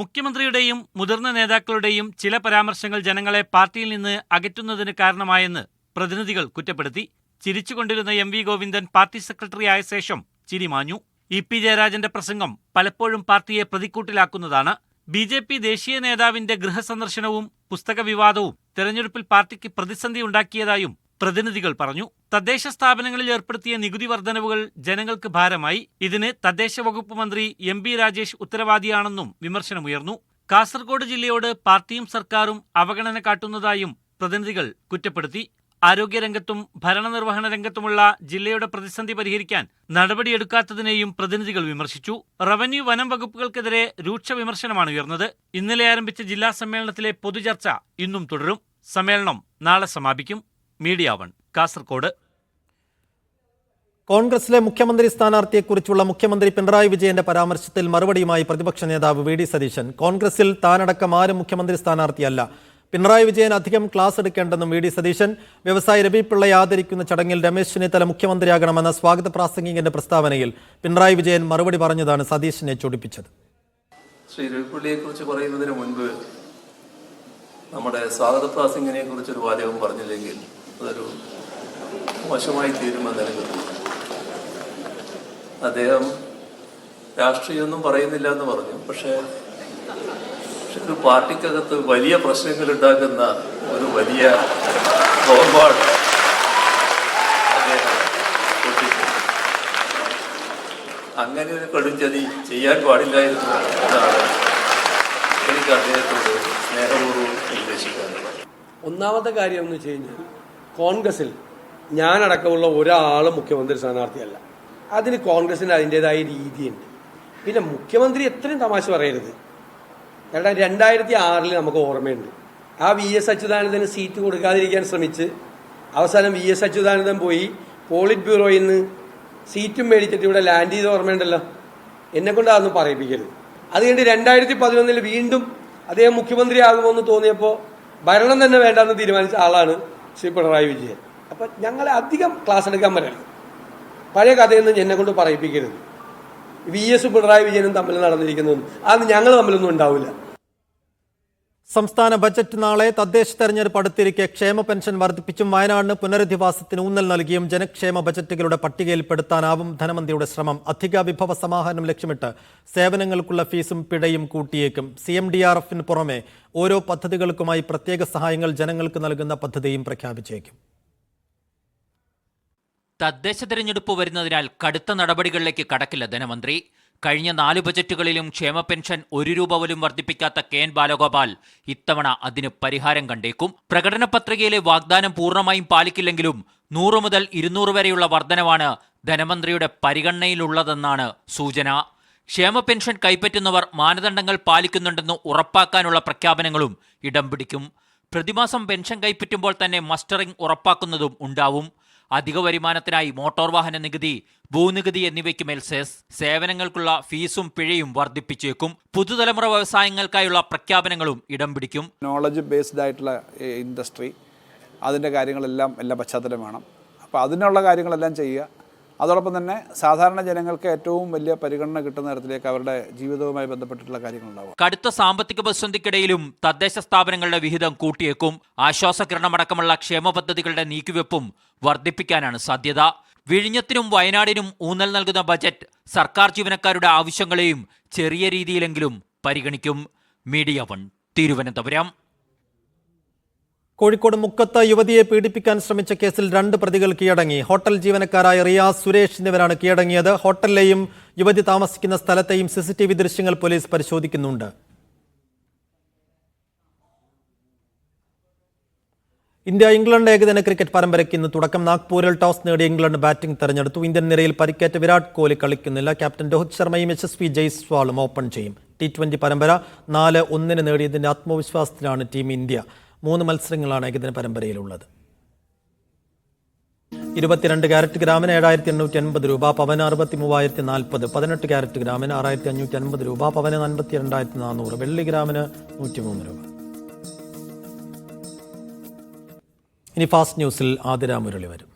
മുഖ്യമന്ത്രിയുടെയും മുതിർന്ന നേതാക്കളുടെയും ചില പരാമർശങ്ങൾ ജനങ്ങളെ പാർട്ടിയിൽ നിന്ന് അകറ്റുന്നതിന് കാരണമായെന്ന് പ്രതിനിധികൾ കുറ്റപ്പെടുത്തി. ചിരിച്ചുകൊണ്ടിരുന്ന MV ഗോവിന്ദൻ പാർട്ടി സെക്രട്ടറിയായ ശേഷം ചിരി മാഞ്ഞു. EP ജയരാജന്റെ പ്രസംഗം പലപ്പോഴും പാർട്ടിയെ പ്രതിക്കൂട്ടിലാക്കുന്നതാണ്. BJP ദേശീയ നേതാവിന്റെ ഗൃഹസന്ദർശനവും പുസ്തക വിവാദവും തെരഞ്ഞെടുപ്പിൽ പാർട്ടിക്ക് പ്രതിസന്ധി ഉണ്ടാക്കിയതായും പ്രതിനിധികൾ പറഞ്ഞു. തദ്ദേശ സ്ഥാപനങ്ങളിൽ ഏർപ്പെടുത്തിയ നികുതി വർധനവുകൾ ജനങ്ങൾക്ക് ഭാരമായി. ഇതിന് തദ്ദേശ വകുപ്പ് മന്ത്രി MB രാജേഷ് ഉത്തരവാദിയാണെന്നും വിമർശനമുയർന്നു. കാസർഗോഡ് ജില്ലയോട് പാർട്ടിയും സർക്കാരും അവഗണന കാട്ടുന്നതായും പ്രതിനിധികൾ കുറ്റപ്പെടുത്തി. ആരോഗ്യരംഗത്തും ഭരണനിർവഹണ രംഗത്തുമുള്ള ജില്ലയുടെ പ്രതിസന്ധി പരിഹരിക്കാൻ നടപടിയെടുക്കാത്തതിനെയും പ്രതിനിധികൾ വിമർശിച്ചു. റവന്യൂ വനം വകുപ്പുകൾക്കെതിരെ രൂക്ഷ വിമർശനമാണ് ഉയർന്നത്. ഇന്നലെ ആരംഭിച്ച ജില്ലാ സമ്മേളനത്തിലെ പൊതുചർച്ച ഇന്നും തുടരും. സമ്മേളനം നാളെ സമാപിക്കും. മീഡിയ 1 കാസർഗോഡ്. കോൺഗ്രസിലെ മുഖ്യമന്ത്രി സ്ഥാനാർത്ഥിയെക്കുറിച്ചുള്ള മുഖ്യമന്ത്രി പിണറായി വിജയന്റെ പരാമർശത്തിൽ മറുപടിയുമായി പ്രതിപക്ഷ നേതാവ് VD സതീശൻ. കോൺഗ്രസിൽ താനടക്കം ആരും മുഖ്യമന്ത്രി സ്ഥാനാർത്ഥിയല്ല. പിണറായി വിജയൻ അധികം ക്ലാസ് എടുക്കേണ്ടെന്നും VD സതീശൻ. വ്യവസായി രവി പിള്ളയെ ആദരിക്കുന്ന ചടങ്ങിൽ രമേശ് ചെന്നിത്തല മുഖ്യമന്ത്രിയാകണമെന്ന സ്വാഗത പ്രാസംഗികന്റെ പ്രസ്താവനയിൽ പിണറായി വിജയൻ മറുപടി പറഞ്ഞതാണ് സതീശനെ ചൊടിപ്പിച്ചത്. ശ്രീ രവി പിള്ളയെ കുറിച്ച് പറയുന്നതിന് മുൻപ് നമ്മുടെ സ്വാഗത പ്രാസംഗിനെ കുറിച്ചൊരു വാചകം പറഞ്ഞില്ലെങ്കിൽ അതൊരു മോശമായി തീരുമെന്ന് എനിക്ക് തോന്നുന്നു. അദ്ദേഹം രാഷ്ട്രീയമൊന്നും പറയുന്നില്ല എന്ന് പറഞ്ഞു. പക്ഷേ ഒരു പാർട്ടിക്കകത്ത് വലിയ പ്രശ്നങ്ങൾ ഉണ്ടാക്കുന്ന ഒരു വലിയ ബോംബാണ് അദ്ദേഹം പൊട്ടിച്ചത്. അങ്ങനെ ഒരു കടുംചതി ചെയ്യാൻ പാടില്ലായിരുന്നു എന്നാണ് എനിക്ക് അദ്ദേഹത്തോട് സ്നേഹപൂർവ്വം നിർദ്ദേശിക്കാറുള്ളത്. ഒന്നാമത്തെ കാര്യം എന്ന് വെച്ച് കഴിഞ്ഞാൽ കോൺഗ്രസിൽ ഞാനടക്കമുള്ള ഒരാളും മുഖ്യമന്ത്രി സ്ഥാനാർത്ഥിയല്ല. അതിന് കോൺഗ്രസിന് അതിൻ്റെതായ രീതിയുണ്ട്. പിന്നെ മുഖ്യമന്ത്രി എത്രയും തമാശ പറയരുത്. കാരണം 2006 നമുക്ക് ഓർമ്മയുണ്ട്. ആ VS അച്യുതാനന്ദന് സീറ്റ് കൊടുക്കാതിരിക്കാൻ ശ്രമിച്ച് അവസാനം VS അച്യുതാനന്ദൻ പോയി പോളിറ്റ് ബ്യൂറോയിൽ നിന്ന് സീറ്റും മേടിച്ചിട്ട് ഇവിടെ ലാൻഡ് ചെയ്ത് ഓർമ്മയുണ്ടല്ലോ. എന്നെക്കൊണ്ട് അതൊന്നും പറയിപ്പിക്കരുത്. അത് കഴിഞ്ഞ് 2011 വീണ്ടും അദ്ദേഹം മുഖ്യമന്ത്രിയാകുമെന്ന് തോന്നിയപ്പോൾ ഭരണം തന്നെ വേണ്ടെന്ന് തീരുമാനിച്ച ആളാണ് ശ്രീ പിണറായി വിജയൻ. അപ്പം ഞങ്ങളെ അധികം ക്ലാസ് എടുക്കാൻ പറ്റില്ല. പഴയ കഥയൊന്നും എന്നെ കൊണ്ട് പറയിപ്പിക്കരുത്. VS പിണറായി വിജയനും തമ്മിൽ നടന്നിരിക്കുന്നതൊന്നും അത് ഞങ്ങൾ തമ്മിലൊന്നും ഉണ്ടാവില്ല. സംസ്ഥാന ബജറ്റ് നാളെ. തദ്ദേശ തെരഞ്ഞെടുപ്പ് അടുത്തിരിക്കെ ക്ഷേമ പെൻഷൻ വർദ്ധിപ്പിച്ചും വയനാടിന് പുനരധിവാസത്തിന് ഊന്നൽ നൽകിയും ജനക്ഷേമ ബജറ്റുകളുടെ പട്ടികയിൽപ്പെടുത്താനാവും ധനമന്ത്രിയുടെ ശ്രമം. അധിക വിഭവ സമാഹരണം ലക്ഷ്യമിട്ട് സേവനങ്ങൾക്കുള്ള ഫീസും പിഴയും കൂട്ടിയേക്കും. CMDRFന് പുറമെ ഓരോ പദ്ധതികൾക്കുമായി പ്രത്യേക സഹായങ്ങൾ ജനങ്ങൾക്ക് നൽകുന്ന പദ്ധതിയും പ്രഖ്യാപിച്ചേക്കും. തദ്ദേശ തെരഞ്ഞെടുപ്പ് വരുന്നതിനാൽ കടുത്ത നടപടികളിലേക്ക് കടക്കില്ല ധനമന്ത്രി. കഴിഞ്ഞ 4 ബജറ്റുകളിലും ക്ഷേമ പെൻഷൻ 1 രൂപ പോലും വർദ്ധിപ്പിക്കാത്ത KN ബാലഗോപാൽ ഇത്തവണ അതിന് പരിഹാരം കണ്ടേക്കും. പ്രകടന പത്രികയിലെ വാഗ്ദാനം പൂർണ്ണമായും പാലിക്കില്ലെങ്കിലും 100 മുതൽ 200 വരെയുള്ള വർധനവാണ് ധനമന്ത്രിയുടെ പരിഗണനയിലുള്ളതെന്നാണ് സൂചന. ക്ഷേമ പെൻഷൻ കൈപ്പറ്റുന്നവർ മാനദണ്ഡങ്ങൾ പാലിക്കുന്നുണ്ടെന്ന് ഉറപ്പാക്കാനുള്ള പ്രഖ്യാപനങ്ങളും ഇടം പിടിക്കും. പ്രതിമാസം പെൻഷൻ കൈപ്പറ്റുമ്പോൾ തന്നെ മസ്റ്ററിംഗ് ഉറപ്പാക്കുന്നതും ഉണ്ടാവും. അധിക വരുമാനത്തിനായി മോട്ടോർ വാഹന നികുതി, ഭൂനികുതി എന്നിവയ്ക്കുമേൽ സെസ്, സേവനങ്ങൾക്കുള്ള ഫീസും പിഴയും വർദ്ധിപ്പിച്ചേക്കും. പുതുതലമുറ വ്യവസായങ്ങൾക്കായുള്ള പ്രഖ്യാപനങ്ങളും ഇടം പിടിക്കും. നോളജ് ബേസ്ഡ് ആയിട്ടുള്ള ഇൻഡസ്ട്രി, അതിൻ്റെ കാര്യങ്ങളെല്ലാം എല്ലാ പശ്ചാത്തലം വേണം. അപ്പോൾ അതിനുള്ള കാര്യങ്ങളെല്ലാം ചെയ്യുക. അതോടൊപ്പം തന്നെ സാധാരണ ജനങ്ങൾക്ക് ഏറ്റവും വലിയ പരിഗണന കിട്ടുന്ന തരത്തിലേക്ക് അവരുടെ ജീവിതവുമായി ബന്ധപ്പെട്ടിട്ടുള്ള കാര്യങ്ങളുണ്ടാവും. കടുത്ത സാമ്പത്തിക പ്രതിസന്ധിക്കിടയിലും തദ്ദേശ സ്ഥാപനങ്ങളുടെ വിഹിതം കൂട്ടിയേക്കും. ആശ്വാസകിരണമടക്കമുള്ള ക്ഷേമ പദ്ധതികളുടെ നീക്കിവെപ്പും വർദ്ധിപ്പിക്കാനാണ് സാധ്യത. വിഴിഞ്ഞത്തിനും വയനാടിനും ഊന്നൽ നൽകുന്ന ബജറ്റ് സർക്കാർ ജീവനക്കാരുടെ ആവശ്യങ്ങളെയും ചെറിയ രീതിയിലെങ്കിലും പരിഗണിക്കും. മീഡിയ 1 തിരുവനന്തപുരം. കോഴിക്കോട് മുക്കത്ത് യുവതിയെ പീഡിപ്പിക്കാൻ ശ്രമിച്ച കേസിൽ 2 പ്രതികൾ കീഴടങ്ങി. ഹോട്ടൽ ജീവനക്കാരായ റിയാസ്, സുരേഷ് എന്നിവരാണ് കീഴടങ്ങിയത്. ഹോട്ടലിലെയും യുവതി താമസിക്കുന്ന സ്ഥലത്തെയും CCTV ദൃശ്യങ്ങൾ പോലീസ് പരിശോധിക്കുന്നുണ്ട്. ഇന്ത്യ ഇംഗ്ലണ്ട് ഏകദിന ക്രിക്കറ്റ് പരമ്പരയ്ക്ക് ഇന്ന് തുടക്കം. നാഗ്പൂരിൽ ടോസ് നേടിയ ഇംഗ്ലണ്ട് ബാറ്റിംഗ് തെരഞ്ഞെടുത്തു. ഇന്ത്യൻ നിരയിൽ പരിക്കേറ്റ വിരാട് കോഹ്ലി കളിക്കുന്നില്ല. ക്യാപ്റ്റൻ രോഹിത് ശർമ്മയും യശസ്വി ജയ്സ്വാളും ഓപ്പൺ ചെയ്യും. T20 പരമ്പര 4-1 നേടിയതിന്റെ ആത്മവിശ്വാസത്തിലാണ് ടീം ഇന്ത്യ. 3 മത്സരങ്ങളാണ് ഏകദിന പരമ്പരയിലുള്ളത്. 22 ക്യാരറ്റ് ഗ്രാമിന് 7,880 രൂപ, പവന് 63,040. 18 ക്യാരറ്റ് ഗ്രാമിന് 6,550 രൂപ, പവന് 52,400. വെള്ളി ഗ്രാമിന് 103 രൂപ. ഇനി ഫാസ്റ്റ് ന്യൂസിൽ ആതിര മുരളി വരും.